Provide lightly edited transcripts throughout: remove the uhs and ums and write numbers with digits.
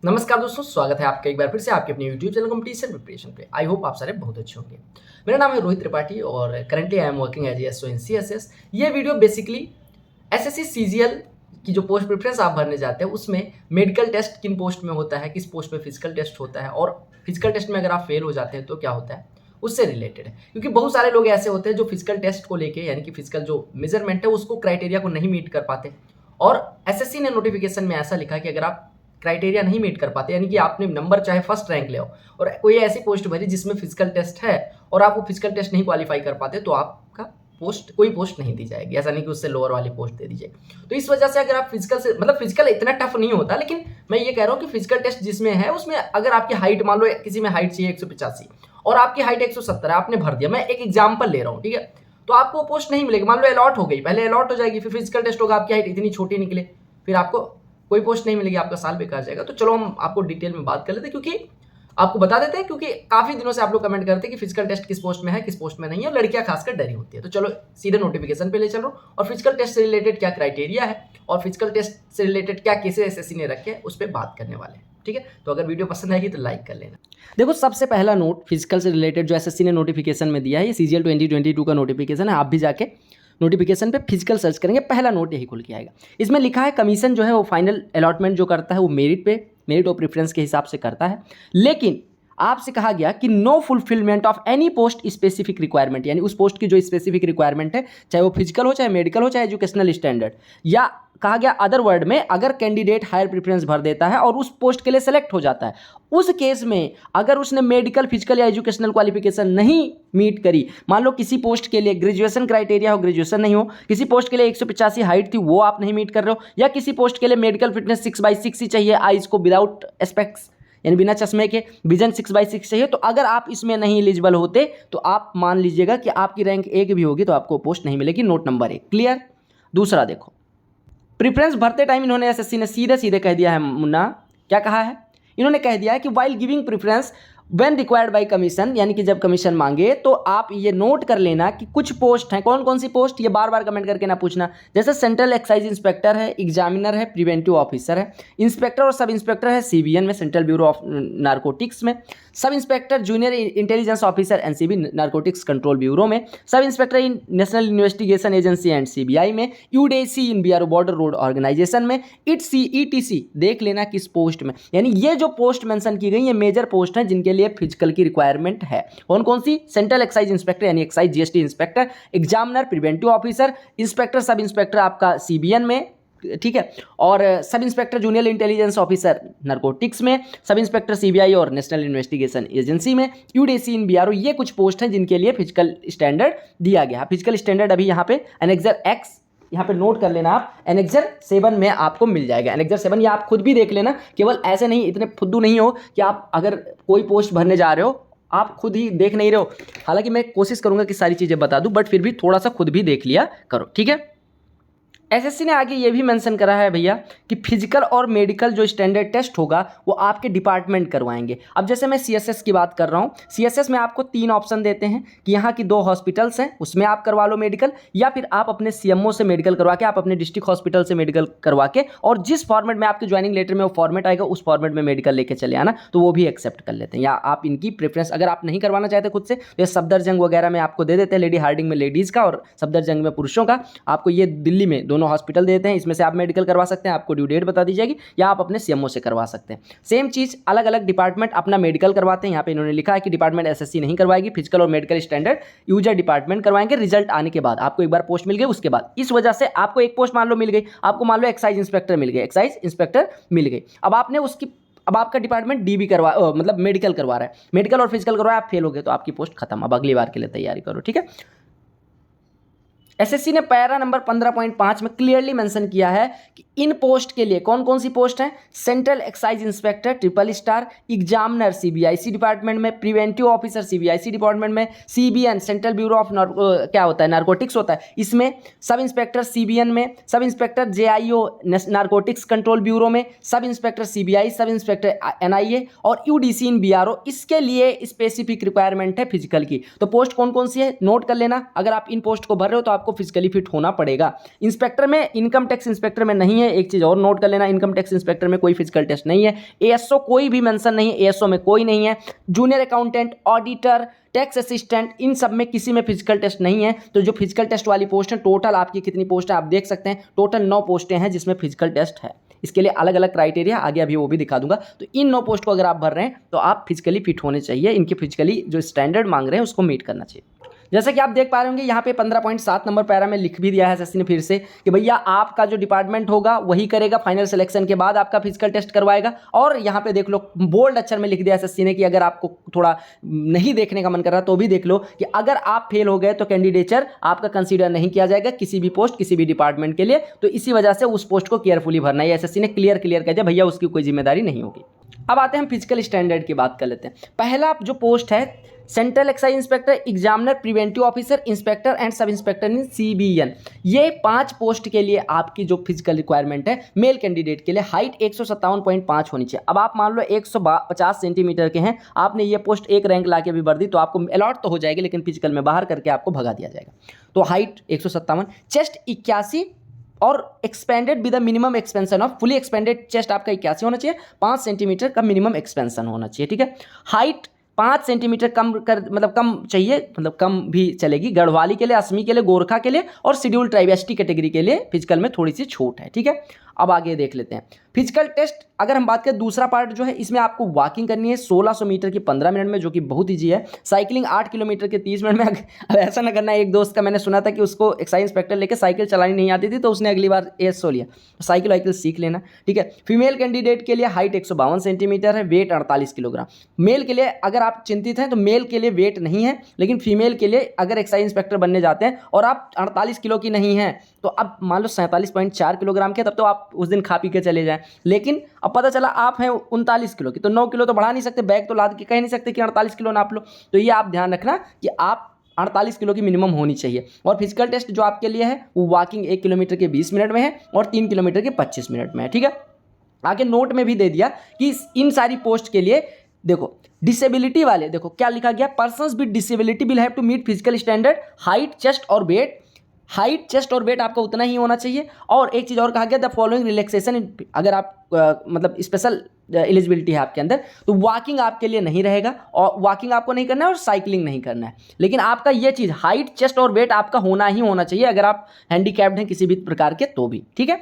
नमस्कार दोस्तों, स्वागत है आपका एक बार फिर से आपके अपने YouTube चैनल कंपटीशन प्रिपरेशन पे। आई होप आप सारे बहुत अच्छे होंगे। मेरा नाम है रोहित त्रिपाठी और currently I am working as SO in CSS. ये वीडियो बेसिकली एसएससी सीजीएल की जो पोस्ट प्रेफरेंस आप भरने जाते हैं उसमें मेडिकल टेस्ट किन पोस्ट में होता है, किस पोस्ट में फिजिकल टेस्ट होता है और फिजिकल टेस्ट में अगर आप फेल हो जाते हैं तो क्या होता है, उससे रिलेटेड है। क्योंकि बहुत सारे लोग ऐसे होते हैं जो फिजिकल टेस्ट को लेके यानी कि फिजिकल जो मेजरमेंट है उसको क्राइटेरिया को नहीं मीट कर पाते। और एसएससी ने नोटिफिकेशन में ऐसा लिखा कि अगर आप क्राइटेरिया नहीं मीट कर पाते यानी कि आपने नंबर चाहे फर्स्ट रैंक ले आओ और कोई ऐसी पोस्ट भरी जिसमें फिजिकल टेस्ट है और आप वो फिजिकल टेस्ट नहीं क्वालिफाई कर पाते तो आपका कोई पोस्ट नहीं दी जाएगी। ऐसा नहीं कि उससे लोअर वाली पोस्ट दे दी जाएगी। तो इस वजह से अगर आप फिजिकल से मतलब फिजिकल इतना टफ नहीं होता, लेकिन मैं ये कह रहा हूँ कि फिजिकल टेस्ट जिसमें है उसमें अगर आपकी हाइट मान लो किसी में हाइट चाहिए 185 और आपकी हाइट 170 है, आपने भर दिया। मैं एक एग्जाम्पल ले रहा हूँ, ठीक है। तो आपको पोस्ट नहीं मिलेगी, मान लो अलॉट हो गई, पहले अलॉट हो जाएगी, फिर फिजिकल टेस्ट होगा, आपकी हाइट इतनी छोटी निकले, फिर आपको कोई पोस्ट नहीं मिलेगी, आपका साल बेकार जाएगा। तो चलो हम आपको डिटेल में बात कर लेते हैं, क्योंकि आपको बता देते हैं, क्योंकि काफी दिनों से आप लोग कमेंट करते हैं कि फिजिकल टेस्ट किस पोस्ट में है किस पोस्ट में नहीं है, और लड़कियां खासकर डरी होती है। तो चलो सीधे नोटिफिकेशन पे ले चलो और फिजिकल टेस्ट से रिलेटेड क्या क्राइटेरिया है और फिजिकल टेस्ट से रिलेटेड क्या केसेस एसएससी ने रखे हैं उस पर बात करने वाले हैं, ठीक है। तो अगर वीडियो पसंद आएगी तो लाइक कर लेना। देखो, सबसे पहला नोट फिजिकल से रिलेटेड जो एसएससी ने नोटिफिकेशन में दिया है, ये सीजीएल 2022 का नोटिफिकेशन है। आप भी जाके नोटिफिकेशन पे फिजिकल सर्च करेंगे, पहला नोट यही खुल के आएगा। इसमें लिखा है कमीशन जो है वो फाइनल अलॉटमेंट जो करता है वो मेरिट और प्रेफरेंस के हिसाब से करता है, लेकिन आपसे कहा गया कि no fulfilment of any post specific requirement, यानी उस पोस्ट की जो स्पेसिफिक रिक्वायरमेंट है, चाहे वो फिजिकल हो, चाहे मेडिकल हो, चाहे एजुकेशनल स्टैंडर्ड, या कहा गया अदर वर्ड में अगर कैंडिडेट हायर प्रेफरेंस भर देता है और उस पोस्ट के लिए सेलेक्ट हो जाता है, उस केस में अगर उसने मेडिकल, फिजिकल या एजुकेशनल क्वालिफिकेशन नहीं मीट करी, मान लो किसी पोस्ट के लिए ग्रेजुएशन क्राइटेरिया हो, ग्रेजुएशन नहीं हो, किसी पोस्ट के लिए 185 हाइट थी वो आप नहीं मीट कर रहे हो, या किसी पोस्ट के लिए मेडिकल फिटनेस 6/6 ही चाहिए, आइज को विदाउट एस्पेक्ट्स यानी बिना चश्मे के, विजन 6/6 चाहिए, तो अगर आप इसमें नहीं एलिजिबल होते तो आप मान लीजिएगा कि आपकी रैंक 1 भी होगी तो आपको पोस्ट नहीं मिलेगी। Note number 1 clear. दूसरा देखो, प्रेफरेंस भरते टाइम इन्होंने एसएससी ने सीधे सीधे कह दिया है, मुन्ना क्या कहा है, इन्होंने कह दिया है कि while giving preference when required by commission, यानी कि जब कमीशन मांगे तो आप ये नोट कर लेना कि कुछ पोस्ट हैं, कौन कौन सी पोस्ट, ये बार बार कमेंट करके ना पूछना। जैसे सेंट्रल एक्साइज इंस्पेक्टर है, एग्जामिनर है, प्रिवेंटिव ऑफिसर है, इंस्पेक्टर और सब इंस्पेक्टर है सीबीएन में, सेंट्रल ब्यूरो ऑफ नारकोटिक्स में, sub inspector junior intelligence officer NCB narcotics control bureau में, sub inspector in national investigation agency and CBI में, UDC in BRO border road organisation में, ETC देख लेना किस post में। यानी ये जो पोस्ट मेंशन की गई ये मेजर पोस्ट हैं जिनके लिए फिजिकल की रिक्वायरमेंट है। कौन कौन सी? सेंट्रल एक्साइज इंस्पेक्टर यानी excise GST inspector, examiner, preventive officer, inspector sub inspector आपका सीबीएन में, ठीक है, और सब inspector junior intelligence officer narcotics में, सब इंस्पेक्टर सीबीआई और नेशनल इन्वेस्टिगेशन एजेंसी में, यूडीसी इन बीआरओ। ये कुछ पोस्ट हैं जिनके लिए फिजिकल स्टैंडर्ड दिया गया। फिजिकल स्टैंडर्ड अभी यहाँ पे एनेक्सर एक्स, यहाँ पे नोट कर लेना आप, एनेक्सर 7 में आपको मिल जाएगा। एनेक्सर 7 ये आप खुद भी देख लेना, केवल ऐसे नहीं, इतने फुद्दू नहीं हो कि आप अगर कोई पोस्ट भरने जा रहे हो आप खुद ही देख नहीं रहे हो। हालांकि मैं कोशिश करूंगा कि सारी चीज़ें बता दूं, बट फिर भी थोड़ा सा खुद भी देख लिया करो, ठीक है। एसएससी ने आगे ये भी मेंशन करा है भैया कि फिजिकल और मेडिकल जो स्टैंडर्ड टेस्ट होगा वो आपके डिपार्टमेंट करवाएंगे। अब जैसे मैं सीएसएस की बात कर रहा हूँ, सीएसएस में आपको 3 ऑप्शन देते हैं कि यहाँ की 2 हॉस्पिटल्स हैं उसमें आप करवा लो मेडिकल, या फिर आप अपने सीएमओ से मेडिकल करवा के, आप अपने डिस्ट्रिक्ट हॉस्पिटल से मेडिकल करवा के, और जिस फॉर्मेट में आपके ज्वाइनिंग लेटर में वो फॉर्मेट आएगा उस फॉर्मेट में मेडिकल लेके चले आना, तो वो भी एक्सेप्ट कर लेते हैं। या आप इनकी प्रेफरेंस अगर आप नहीं करवाना चाहते खुद से, तो ये सफदरजंग वगैरह में आपको दे देते हैं, लेडी हार्डिंग में लेडीज़ का और सफदरजंग में पुरुषों का। आपको ये दिल्ली में दोनों हॉस्पिटल देते हैं, इसमें से आप मेडिकल करवा सकते हैं, आपको ड्यू डेट बता दी जाएगी, या आप अपने सीएमओ से करवा सकते हैं। सेम चीज अलग अलग डिपार्टमेंट अपना मेडिकल करवाते हैं। यहाँ पे इन्होंने लिखा है कि डिपार्टमेंट एसएससी नहीं करवाएगी, फिजिकल और मेडिकल स्टैंडर्ड यूजर डिपार्टमेंट करवाएंगे रिजल्ट आने के बाद। आपको एक बार पोस्ट मिल गई उसके बाद, इस वजह से आपको एक पोस्ट मान लो मिल गई, आपको मान लो एक्साइज इंस्पेक्टर मिल गई, एक्साइज इंस्पेक्टर मिल गई। अब आपने उसकी, अब आपका डिपार्टमेंट डीबी करवा मतलब मेडिकल करवा रहा है, मेडिकल और फिजिकल करवाया, आप फेल हो गए तो आपकी पोस्ट खत्म। अब अगली बार के लिए तैयारी करो, ठीक है। एसएससी ने पैरा नंबर 15.5 में क्लियरली मेंशन किया है कि इन पोस्ट के लिए कौन कौन सी पोस्ट हैं, central excise inspector triple star, examiner CBIC department में, प्रिवेंटिव ऑफिसर सीबीआईसी डिपार्टमेंट में, सीबीएन सेंट्रल ब्यूरो ऑफ क्या होता है, नारकोटिक्स होता है इसमें, सब इंस्पेक्टर सीबीएन में, sub inspector JIO narcotics control bureau में, sub inspector CBI, sub inspector NIA और यूडीसी इन बीआरओ। इसके लिए स्पेसिफिक रिक्वायरमेंट है फिजिकल की। तो पोस्ट कौन कौन सी है नोट कर लेना। अगर आप इन पोस्ट को भर रहे हो तो आपको आपको फिजिकली फिट होना पड़ेगा। इंस्पेक्टर में, इनकम टैक्स इंस्पेक्टर में नहीं है। एक चीज़ और नोट कर लेना, इनकम टैक्स इंस्पेक्टर में कोई फिजिकल टेस्ट नहीं है। एएसओ कोई भी मेंशन नहीं है, एएसओ में कोई नहीं है। Junior accountant, auditor, tax assistant, इन सब में किसी में फिजिकल टेस्ट नहीं है। तो जो फिजिकल टेस्ट वाली पोस्ट है, टोटल आपकी कितनी पोस्ट है आप देख सकते हैं, टोटल 9 पोस्टें हैं जिसमें फिजिकल टेस्ट है। इसके लिए अलग अलग क्राइटेरिया आगे अभी वो भी दिखा दूंगा। तो इन 9 पोस्ट को अगर आप भर रहे हैं तो आप फिजिकली फिट होने चाहिए, इनके फिजिकली जो स्टैंडर्ड मांग रहे हैं उसको मीट करना चाहिए। जैसा कि आप देख पा रहे होंगे यहाँ पे 15.7 नंबर पैरा में लिख भी दिया है एसएससी ने फिर से कि भैया आपका जो डिपार्टमेंट होगा वही करेगा, फाइनल सिलेक्शन के बाद आपका फिजिकल टेस्ट करवाएगा। और यहाँ पे देख लो बोल्ड अक्षर में लिख दिया एसएससी ने कि अगर आपको थोड़ा नहीं देखने का मन कर रहा तो भी देख लो कि अगर आप फेल हो गए तो कैंडिडेचर आपका कंसीडर नहीं किया जाएगा किसी भी पोस्ट, किसी भी डिपार्टमेंट के लिए। तो इसी वजह से उस पोस्ट को केयरफुली भरना है। एसएससी ने क्लियर कह दिया भैया उसकी कोई जिम्मेदारी नहीं होगी। अब आते हैं हम फिजिकल स्टैंडर्ड की बात कर लेते हैं। पहला जो पोस्ट है central excise inspector, examiner, preventive officer, inspector and सब इंस्पेक्टर इन सीबीएन। ये 5 पोस्ट के लिए आपकी जो फिजिकल रिक्वायरमेंट है मेल कैंडिडेट के लिए हाइट 157.5 होनी चाहिए। अब आप मान लो 150 सेंटीमीटर के हैं, आपने ये पोस्ट एक रैंक ला के भी भर दी तो आपको अलॉट तो हो जाएगी, लेकिन फिजिकल में बाहर करके आपको भगा दिया जाएगा। तो हाइट 157, चेस्ट 81 और expanded with the minimum expansion of, fully expanded chest आपका 81 होना चाहिए, 5 सेंटीमीटर का मिनिमम एक्सपेंशन होना चाहिए। ठीक है, हाइट 5 सेंटीमीटर कम कर, मतलब कम चाहिए, मतलब कम भी चलेगी। गढ़वाली के लिए, असमी के लिए, गोरखा के लिए और शेड्यूल ट्राइब एसटी कैटेगरी के लिए फिजिकल में थोड़ी सी छूट है। ठीक है, अब आगे देख लेते हैं फिजिकल टेस्ट। अगर हम बात करें दूसरा पार्ट जो है, इसमें आपको वॉकिंग करनी है 1600 मीटर की 15 मिनट में, जो कि बहुत ईजी है। साइकिलिंग 8 किलोमीटर के 30 मिनट में। अब ऐसा ना करना है, एक दोस्त का मैंने सुना था कि उसको एक्साइज इंस्पेक्टर लेके साइकिल चलानी नहीं आती थी तो उसने अगली बार एएसओ लिया। साइकिल वाइकिल सीख लेना। ठीक है, फीमेल कैंडिडेट के लिए हाइट 152 सेंटीमीटर है, वेट 48 किलोग्राम। मेल के लिए अगर आप चिंतित हैं तो मेल के लिए वेट नहीं है, लेकिन फीमेल के लिए अगर एक्साइज इंस्पेक्टर बनने जाते हैं और आप 48 किलो की नहीं हैं तो अब मान लो 47.4 किलोग्राम के, तब तो आप उस दिन खा पी के चले जाएं। लेकिन अब पता चला आप हैं 39 किलो की, तो 9 किलो तो बढ़ा नहीं सकते, बैग तो लाद के कह नहीं सकते कि 48 किलो नाप लो। तो ये आप ध्यान रखना कि आप 48 किलो की मिनिमम होनी चाहिए। और फिजिकल टेस्ट जो आपके लिए है वो वॉकिंग 1 किलोमीटर के 20 मिनट में है और 3 किलोमीटर के 25 मिनट में है। ठीक है, आगे नोट में भी दे दिया कि इन सारी पोस्ट के लिए देखो डिसेबिलिटी वाले, देखो क्या लिखा गया, persons with disability will have to meet physical standard, height, chest और वेट। हाइट, चेस्ट और वेट आपका उतना ही होना चाहिए। और एक चीज़ और कहा गया, द फॉलोइंग रिलैक्सेशन, अगर आप मतलब स्पेशल एलिजिबिलिटी है आपके अंदर तो वॉकिंग आपके लिए नहीं रहेगा, और वॉकिंग आपको नहीं करना है और साइकिलिंग नहीं करना है। लेकिन आपका ये चीज़ हाइट, चेस्ट और वेट आपका होना ही होना चाहिए अगर आप हैंडीकैप्ड हैं किसी भी प्रकार के तो भी। ठीक है,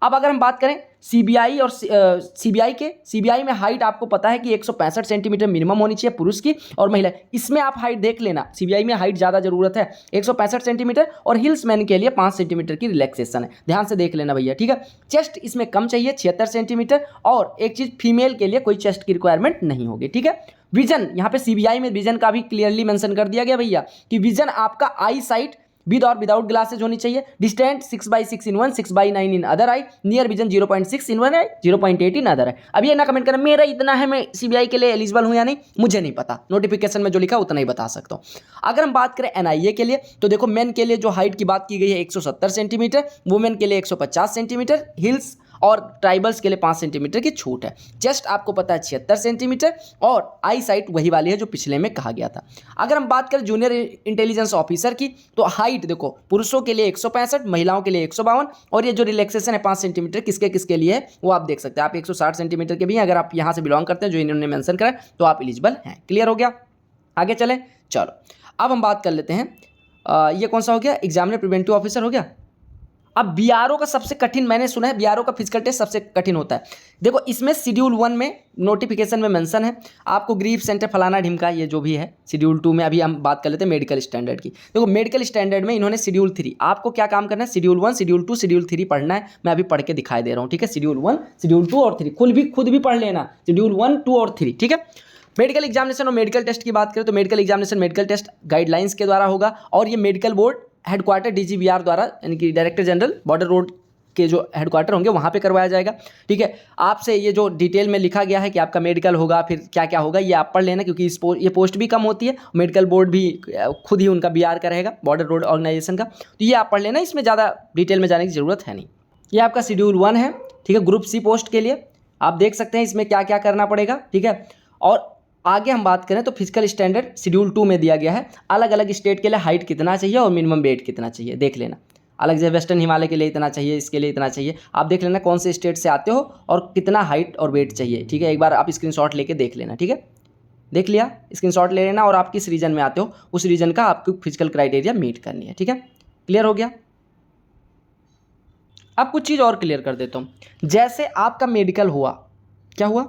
अब अगर हम बात करें सीबीआई और सीबीआई में हाइट आपको पता है कि 165 सेंटीमीटर मिनिमम होनी चाहिए पुरुष की और महिला। इसमें आप हाइट देख लेना, सीबीआई में हाइट ज़्यादा जरूरत है 165 सेंटीमीटर, और हिल्स मैन के लिए 5 सेंटीमीटर की रिलैक्सेशन है, ध्यान से देख लेना भैया। ठीक है, चेस्ट इसमें कम चाहिए 76 सेंटीमीटर, और एक चीज़ फीमेल के लिए कोई चेस्ट की रिक्वायरमेंट नहीं होगी। ठीक है, विजन, यहाँ पे सीबीआई में विजन का भी क्लियरली मेंशन कर दिया गया भैया कि विजन आपका आई साइट विद और विदाउट ग्लासेज होनी चाहिए। Distant 6/6 in one, 6/9 in other I, near vision 0.6 in one है, 0.8 इन अदर है। अब ये ना कमेंट करना मेरा इतना है, मैं सीबीआई के लिए एलिजिबल हूं या नहीं, मुझे नहीं पता, नोटिफिकेशन में जो लिखा उतना ही बता सकता हूं। अगर हम बात करें एनआईए के लिए तो देखो मेन के लिए जो हाइट की बात की गई है 170 सेंटीमीटर, वुमेन के लिए 150 सेंटीमीटर, हिल्स और ट्राइबल्स के लिए 5 सेंटीमीटर की छूट है। चेस्ट आपको पता है 76 सेंटीमीटर, और आई साइट वही वाली है जो पिछले में कहा गया था। अगर हम बात करें जूनियर इंटेलिजेंस ऑफिसर की तो हाइट देखो पुरुषों के लिए 165, महिलाओं के लिए 152, और ये जो रिलैक्सेशन है 5 सेंटीमीटर किसके किसके लिए है वो आप देख सकते हैं। आप 160 सेंटीमीटर के भी हैं, अगर आप यहाँ से बिलोंग करते हैं जो इन्होंने मेंशन करा तो आप एलिजिबल हैं। क्लियर हो गया, आगे चलें। चलो अब हम बात कर लेते हैं, ये कौन सा हो गया, एग्जामिनर प्रिवेंटिव ऑफिसर हो गया। अब बीआरओ का सबसे कठिन, मैंने सुना है बीआरओ का फिजिकल टेस्ट सबसे कठिन होता है। देखो इसमें शेड्यूल 1 में नोटिफिकेशन में मेंशन है आपको ग्रीफ सेंटर फलाना ढिमका, ये जो भी है। शेड्यूल 2 में अभी हम बात कर लेते हैं मेडिकल स्टैंडर्ड की। देखो मेडिकल स्टैंडर्ड में इन्होंने शेड्यूल 3, आपको क्या काम करना है, शेड्यूल 1, शेड्यूल 2, शेड्यूल 3 पढ़ना है। मैं अभी पढ़ के दिखाई दे रहा हूँ। ठीक है, शेड्यूल 1, शेड्यूल 2 और 3 खुद भी पढ़ लेना, शेड्यूल 1, 2 और 3। ठीक है, मेडिकल एग्जामिनेशन और मेडिकल टेस्ट की बात करें तो medical examination medical test guidelines के द्वारा होगा, और ये मेडिकल बोर्ड हेडक्वार्टर डीजीबीआर द्वारा, यानी कि डायरेक्टर जनरल बॉर्डर रोड के जो हेडक्वार्टर होंगे वहाँ पे करवाया जाएगा। ठीक है, आपसे ये जो डिटेल में लिखा गया है कि आपका मेडिकल होगा, फिर क्या क्या होगा, ये आप पढ़ लेना, क्योंकि ये पोस्ट भी कम होती है। मेडिकल बोर्ड भी खुद ही उनका बीआर का रहेगा, बॉर्डर रोड ऑर्गेनाइजेशन का, तो ये आप पढ़ लेना, इसमें ज़्यादा डिटेल में जाने की ज़रूरत है नहीं। ये आपका शेड्यूल 1 है। ठीक है, ग्रुप सी पोस्ट के लिए आप देख सकते हैं इसमें क्या क्या करना पड़ेगा। ठीक है, और आगे हम बात करें तो फिजिकल स्टैंडर्ड शेड्यूल 2 में दिया गया है, अलग अलग स्टेट के लिए हाइट कितना चाहिए और मिनिमम वेट कितना चाहिए देख लेना। अलग से वेस्टर्न हिमालय के लिए इतना चाहिए, इसके लिए इतना चाहिए, आप देख लेना कौन से स्टेट से आते हो और कितना हाइट और वेट चाहिए। ठीक है, एक बार आप स्क्रीनशॉट लेके देख लेना। ठीक है, देख लिया, स्क्रीनशॉट ले लेना और आप किस रीजन में आते हो उस रीजन का आपको फिजिकल क्राइटेरिया मीट करनी है। ठीक है, क्लियर हो गया। अब कुछ चीज़ और क्लियर कर देता हूँ। जैसे आपका मेडिकल हुआ, क्या हुआ,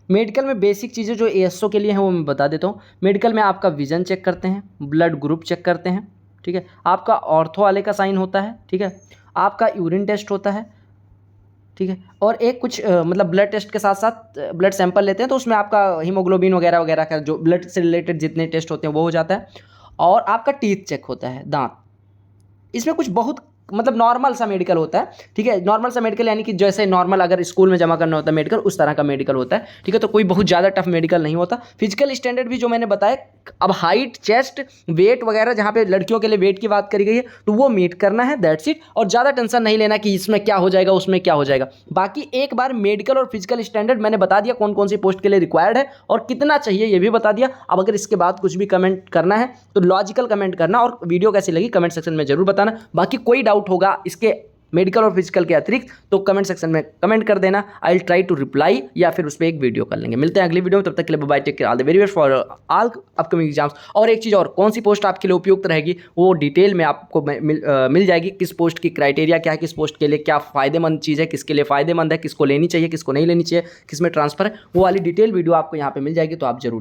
मेडिकल में बेसिक चीज़ें जो एएसओ के लिए हैं वो मैं बता देता हूँ। मेडिकल में आपका विजन चेक करते हैं, ब्लड ग्रुप चेक करते हैं। ठीक है, आपका ऑर्थो वाले का साइन होता है। ठीक है, आपका यूरिन टेस्ट होता है। ठीक है, और एक कुछ मतलब ब्लड टेस्ट के साथ साथ ब्लड सैंपल लेते हैं तो उसमें आपका हीमोग्लोबिन वगैरह वगैरह का जो ब्लड से रिलेटेड जितने टेस्ट होते हैं वो हो जाता है। और आपका टीथ चेक होता है, दांत। इसमें कुछ बहुत मतलब नॉर्मल सा मेडिकल होता है। ठीक है, नॉर्मल सा मेडिकल यानी कि जैसे नॉर्मल अगर स्कूल में जमा करना होता है मेडिकल, उस तरह का मेडिकल होता है। ठीक है, तो कोई बहुत ज़्यादा टफ मेडिकल नहीं होता। फिजिकल स्टैंडर्ड भी जो मैंने बताया, अब हाइट, चेस्ट, वेट वगैरह, जहाँ पे लड़कियों के लिए वेट की बात करी गई है तो वो मीट करना है, दैट्स इट। और ज़्यादा टेंशन नहीं लेना कि इसमें क्या हो जाएगा उसमें क्या हो जाएगा। बाकी एक बार मेडिकल और फिजिकल स्टैंडर्ड मैंने बता दिया कौन कौन सी पोस्ट के लिए रिक्वायर्ड है और कितना चाहिए ये भी बता दिया। अब अगर इसके बाद कुछ भी कमेंट करना है तो लॉजिकल कमेंट करना और वीडियो कैसी लगी कमेंट सेक्शन में जरूर बताना। बाकी कोई डाउट होगा इसके मेडिकल और फिजिकल के अतिरिक्त तो कमेंट सेक्शन में कमेंट कर देना, I will try to reply या फिर उस पर एक वीडियो कर लेंगे। मिलते हैं अगली वीडियो में, तब तक के लिए bye, take care, all the very best for all upcoming exams. और एक चीज़ और, कौन सी पोस्ट आपके लिए उपयुक्त रहेगी वो डिटेल में आपको मिल जाएगी। किस पोस्ट की क्राइटेरिया क्या है, किस पोस्ट के लिए क्या फ़ायदेमंद चीज़ है, किसके लिए फ़ायदेमंद है, किसको लेनी चाहिए किसको नहीं लेनी चाहिए, किस में ट्रांसफर है, वो वाली डिटेल वीडियो आपको यहाँ पर मिल जाएगी, तो आप जरूर